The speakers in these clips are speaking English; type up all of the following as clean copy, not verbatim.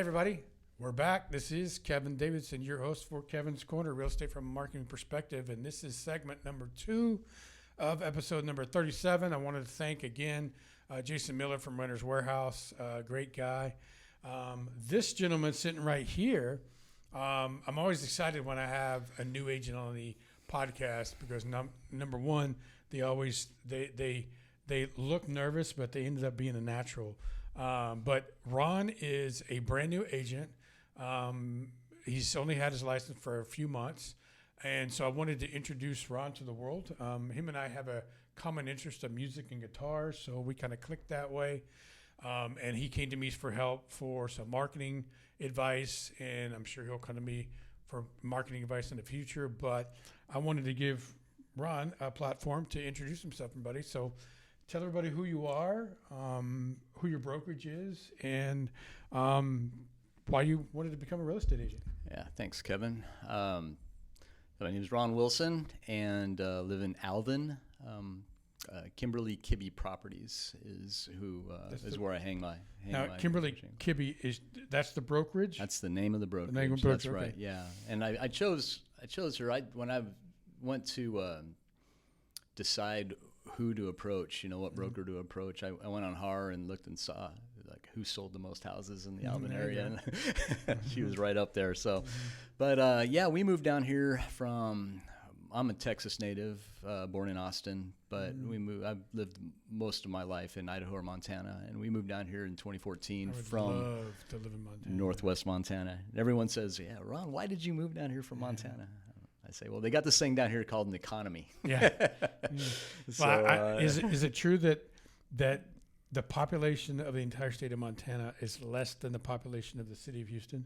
everybody. We're back. This is Kevin Davidson, your host for Kevin's Corner, Real Estate from a Marketing Perspective. And this is segment number 2 of episode number 37. I wanted to thank again Jason Miller from Renter's Warehouse, great guy. This gentleman sitting right here, I'm always excited when I have a new agent on the podcast because number one, they look nervous, but they ended up being a natural. But Ron is a brand new agent. He's only had his license for a few months. And so I wanted to introduce Ron to the world. Him and I have a common interest of music and guitar, so we kind of clicked that way. And he came to me for help for some marketing advice, and I'm sure he'll come to me for marketing advice in the future. But I wanted to give Ron a platform to introduce himself, everybody. So tell everybody who you are, who your brokerage is, and why you wanted to become a real estate agent. Yeah, thanks, Kevin. My name is Ron Wilson, and live in Alvin. Kimberly Kibbe Properties is where I hang my. Kimberly Kibbe that's the brokerage. That's the name of the brokerage. That's right. Okay. Yeah, and I chose her. When I went to decide who to approach, what broker to approach. I went on HAR and looked and saw like who sold the most houses in the Alvin area, and she was right up there. So, but we moved down here from. I'm a Texas native, born in Austin, but I've lived most of my life in Idaho or Montana, and we moved down here in 2014 from love to live in Montana. Northwest Montana. And everyone says, "Yeah, Ron, why did you move down here from Montana?" I say, well, they got this thing down here called an economy. Yeah. So, is it true that the population of the entire state of Montana is less than the population of the city of Houston?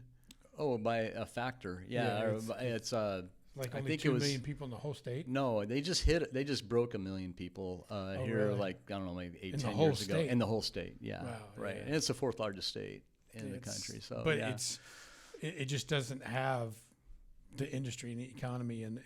Oh, by a factor. Yeah. It's like I only think 2 it was, million people in the whole state? No, they just broke 1 million people here, really? Like, I don't know, maybe 8-10 years ago. In the whole state, yeah. Wow, right. Yeah. And it's the 4th largest state in the country. So, but it just doesn't have the industry and the economy and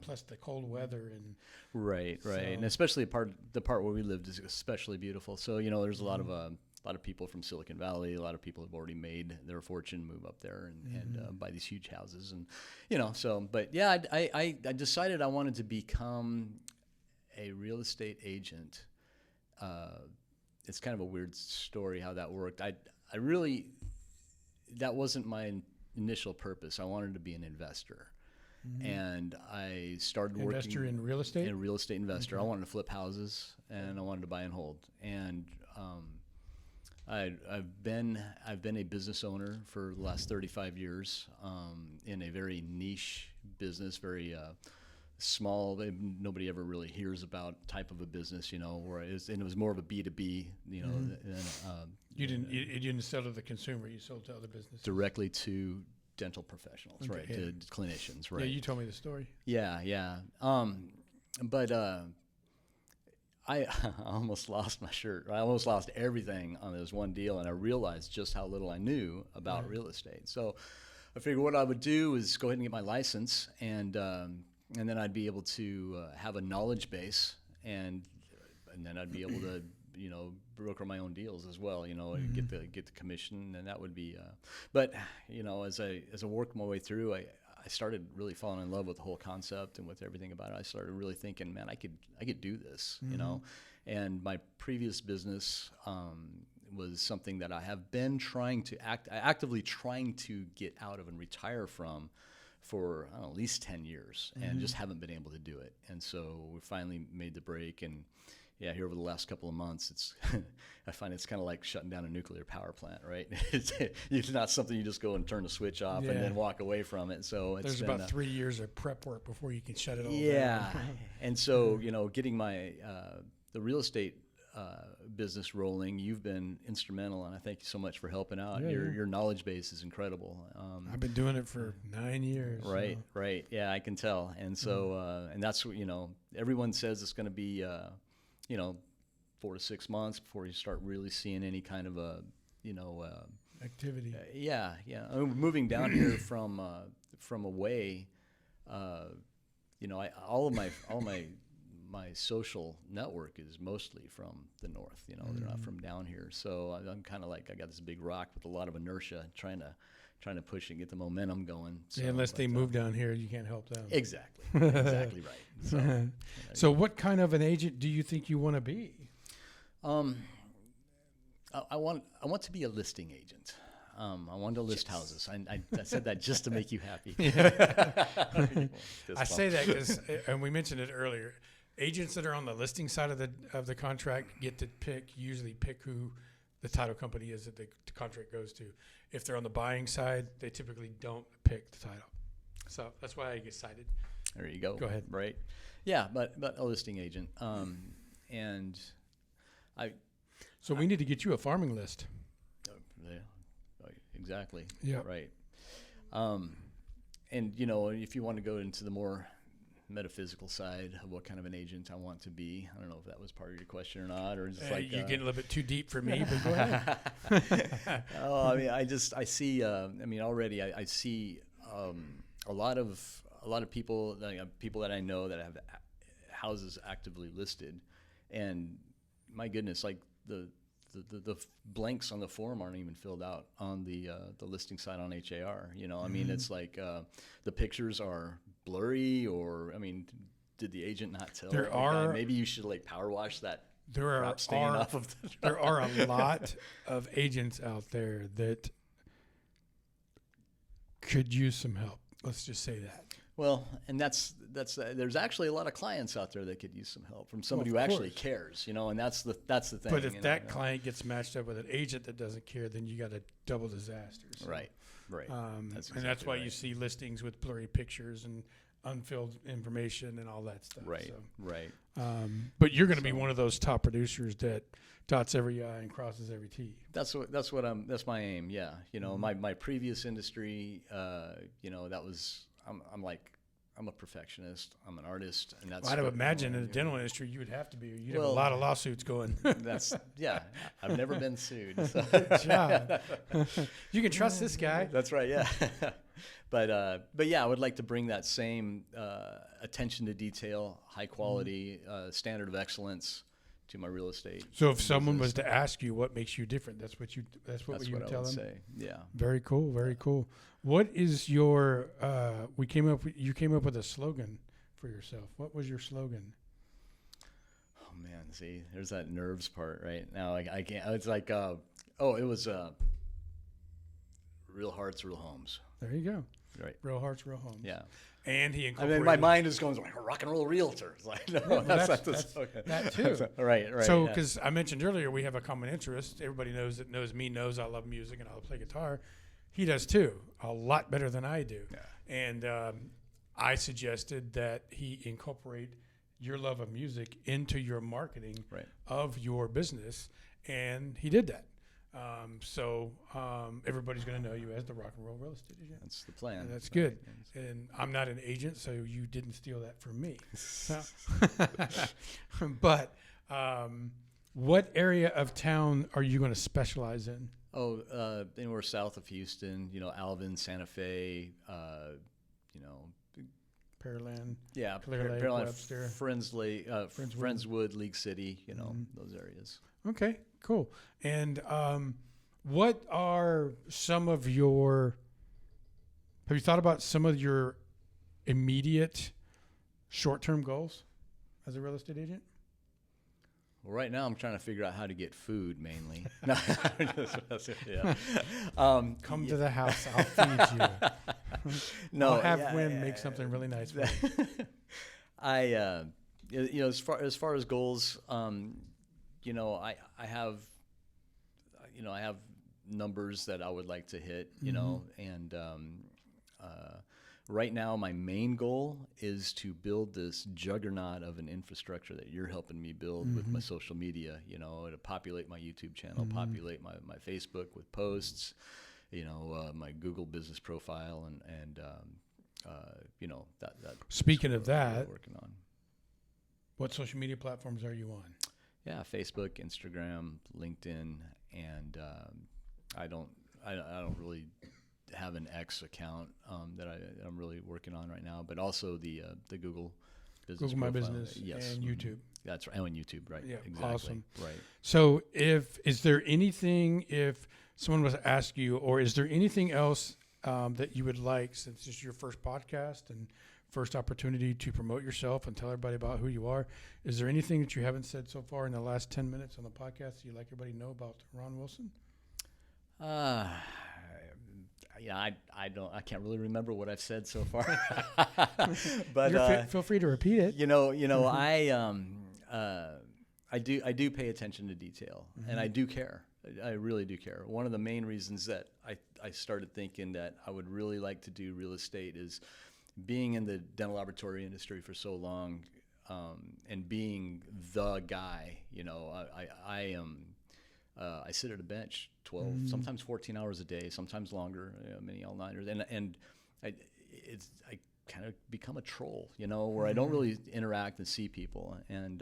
plus the cold weather and right, and especially the part where we lived is especially beautiful. So there's a lot of people from Silicon Valley. A lot of people have already made their fortune, move up there and buy these huge houses, and But yeah, I decided I wanted to become a real estate agent. It's kind of a weird story how that worked. That wasn't my initial purpose. I wanted to be an investor. And I started working. Investor in real estate? A real estate investor. I wanted to flip houses, and I wanted to buy and hold. And I've been a business owner for the last 35 years in a very niche business, very small. Nobody ever really hears about type of a business, where it was more of a B2B, You didn't sell to the consumer. You sold to other businesses. Directly to dental professionals, right? Yeah. To clinicians, right? Yeah, you told me the story. Yeah. But I almost lost my shirt. I almost lost everything on this one deal, and I realized just how little I knew about real estate. So I figured what I would do is go ahead and get my license, and then I'd be able to have a knowledge base, and then I'd be able to broker my own deals as well, get the commission, and that would be but as I worked my way through, I started really falling in love with the whole concept and with everything about it. I started really thinking, man, I could do this, and my previous business was something that I have been actively trying to get out of and retire from for at least 10 years, and just haven't been able to do it. And so we finally made the break, and here over the last couple of months, I find it's kind of like shutting down a nuclear power plant, right? It's not something you just go and turn the switch off and then walk away from it. So there's about 3 years of prep work before you can shut it all down. Yeah, and so getting my the real estate business rolling, you've been instrumental, and I thank you so much for helping out. Your knowledge base is incredible. I've been doing it for 9 years. Right. Yeah, I can tell. And so and that's what everyone says it's going to be 4 to 6 months before you start really seeing any kind of a activity. Moving down here from away, all of my my social network is mostly from the north. They're not from down here. So I'm kind of like I got this big rock with a lot of inertia, trying to push and get the momentum going. So, Yeah, unless they move down here, you can't help them. Exactly, exactly right. So what kind of an agent do you think you want to be? I want to be a listing agent. I want to list houses. I said that just to make you happy. I say that because, and we mentioned it earlier, agents that are on the listing side of the contract get to usually pick who the title company is that the contract goes to. If they're on the buying side, they typically don't pick the title. So that's why I get excited. There you go. Go ahead. Right. Yeah, but a listing agent. And So we need to get you a farming list. Yeah, exactly. Yeah. Right. And if you want to go into the more metaphysical side of what kind of an agent I want to be, I don't know if that was part of your question or not, or just like you're getting a little bit too deep for me, but go ahead. Oh, I mean, I see. Already I see a lot of people that I know that have houses actively listed, and my goodness, like the blanks on the form aren't even filled out on the listing side on HAR. I mean, it's like the pictures are blurry, or did the agent not tell? There are maybe you should like power wash that. There are a lot of agents out there that could use some help. Let's just say that. Well, and that's there's actually a lot of clients out there that could use some help from somebody who actually cares, and that's the thing. But if that client gets matched up with an agent that doesn't care, then you got a double disaster. So, right. That's why you see listings with blurry pictures and unfilled information and all that stuff. Right. So, Right. But you're going to be one of those top producers that dots every I and crosses every T. That's that's my aim. Yeah. My previous industry, that was. I'm a perfectionist. I'm an artist, and that's. I'd imagine in the dental industry you would have to be. You'd have a lot of lawsuits going. I've never been sued. So. Good job. You can trust this guy. That's right. Yeah. But yeah, I would like to bring that same attention to detail, high quality, standard of excellence to my real estate. So if someone was to ask you what makes you different, that's what you would tell them. Say. Yeah. Very cool. Very cool. What is your? You came up with a slogan for yourself. What was your slogan? Oh man, see, there's that nerves part right now. I can't. It's like, it was real hearts, real homes. There you go. Right. Real hearts, real homes. Yeah. And he incorporated. my mind is going like a rock and roll realtor. It's like, no, that's that too. Right. So, because I mentioned earlier, we have a common interest. Everybody knows me knows I love music and I play guitar. He does too, a lot better than I do. Yeah. And I suggested that he incorporate your love of music into your marketing of your business, and he did that. So everybody's going to know you as the rock and roll real estate agent. That's the plan. And that's good. And I'm not an agent, so you didn't steal that from me. But what area of town are you going to specialize in? Anywhere south of Houston, Alvin, Santa Fe, Pearland. Yeah, Clear Lake, Pearland, Webster. Friendswood, League City, those areas. Okay, cool. And what are some of your? Have you thought about some of your immediate short-term goals as a real estate agent? Well, right now I'm trying to figure out how to get food mainly. No, yeah. Come to the house. I'll feed you. No, I'll have Wim make something really nice for you. As far as goals, I have numbers that I would like to hit, and right now my main goal is to build this juggernaut of an infrastructure that you're helping me build with my social media, to populate my YouTube channel, populate my Facebook with posts, my Google business profile, and that. Speaking of that, working on. What social media platforms are you on? Yeah, Facebook, Instagram, LinkedIn, and I don't really have an X account that I'm really working on right now, but also the Google Google My Business, yes, and YouTube. That's right. Oh, and YouTube, right? Yeah, exactly. awesome. Right. So, is there anything, if someone was to ask you, or is there anything else that you would like, since this is your first podcast and first opportunity to promote yourself and tell everybody about who you are? Is there anything that you haven't said so far in the last 10 minutes on the podcast that you'd like everybody to know about Ron Wilson? Yeah, I can't really remember what I've said so far, but feel free to repeat it. I do pay attention to detail, and I do care. I really do care. One of the main reasons that I started thinking that I would really like to do real estate is being in the dental laboratory industry for so long, and being the guy. I sit at a bench 12, sometimes 14 hours a day, sometimes longer, many all-nighters, and I kind of become a troll, where I don't really interact and see people, and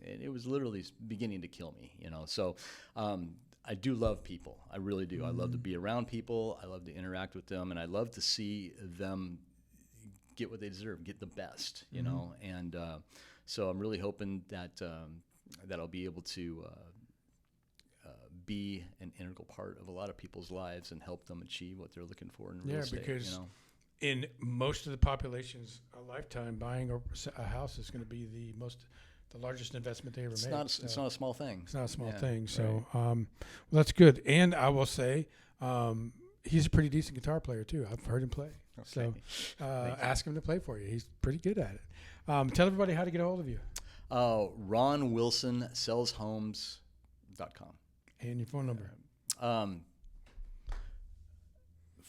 it was literally beginning to kill me, So I do love people. I really do. I love to be around people. I love to interact with them, and I love to see them get what they deserve, get the best, and so I'm really hoping that that I'll be able to be an integral part of a lot of people's lives and help them achieve what they're looking for in real estate. Because in most of the population's lifetime, buying a house is going to be the largest investment they ever make. It's not a small thing. It's not a small thing. So well, that's good. And I will say, he's a pretty decent guitar player too. I've heard him play. Okay. So ask him to play for you. He's pretty good at it. Tell everybody how to get a hold of you. Ron Wilson sellshomes.com. And your phone number?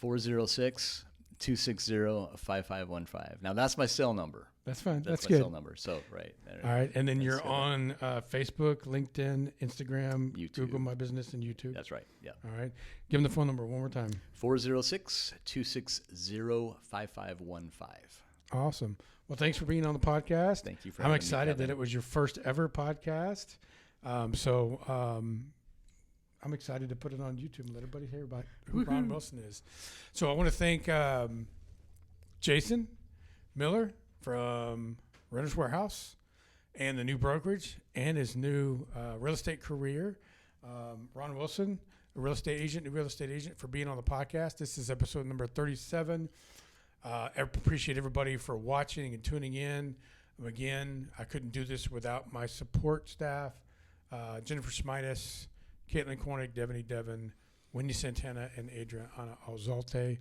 406-260-5515. Now, that's my cell number. That's fine. That's my good. cell number. So, right. All right. And then you're on Facebook, LinkedIn, Instagram, YouTube. Google My Business, and YouTube. That's right. Yeah. All right. Give them the phone number one more time. 406-260-5515. Awesome. Well, thanks for being on the podcast. Thank you for having me, I'm excited Kevin. that it was your first ever podcast. I'm excited to put it on YouTube and let everybody hear about who Ron Wilson is. So I want to thank Jason Miller from Renters Warehouse and the new brokerage and his new real estate career. Ron Wilson, a new real estate agent, for being on the podcast. This is episode number 37. I appreciate everybody for watching and tuning in. Again, I couldn't do this without my support staff, Jennifer Smidas, Caitlin Kornick, Devin, Wendy Santana, and Adriana Alzalte.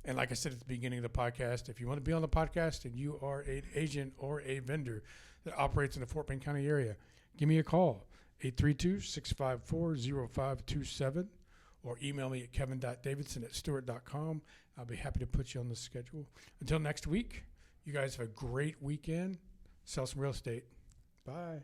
And like I said at the beginning of the podcast, if you want to be on the podcast and you are an agent or a vendor that operates in the Fort Bend County area, give me a call, 832-654-0527, or email me at kevin.davidson@stewart.com. I'll be happy to put you on the schedule. Until next week, you guys have a great weekend. Sell some real estate. Bye.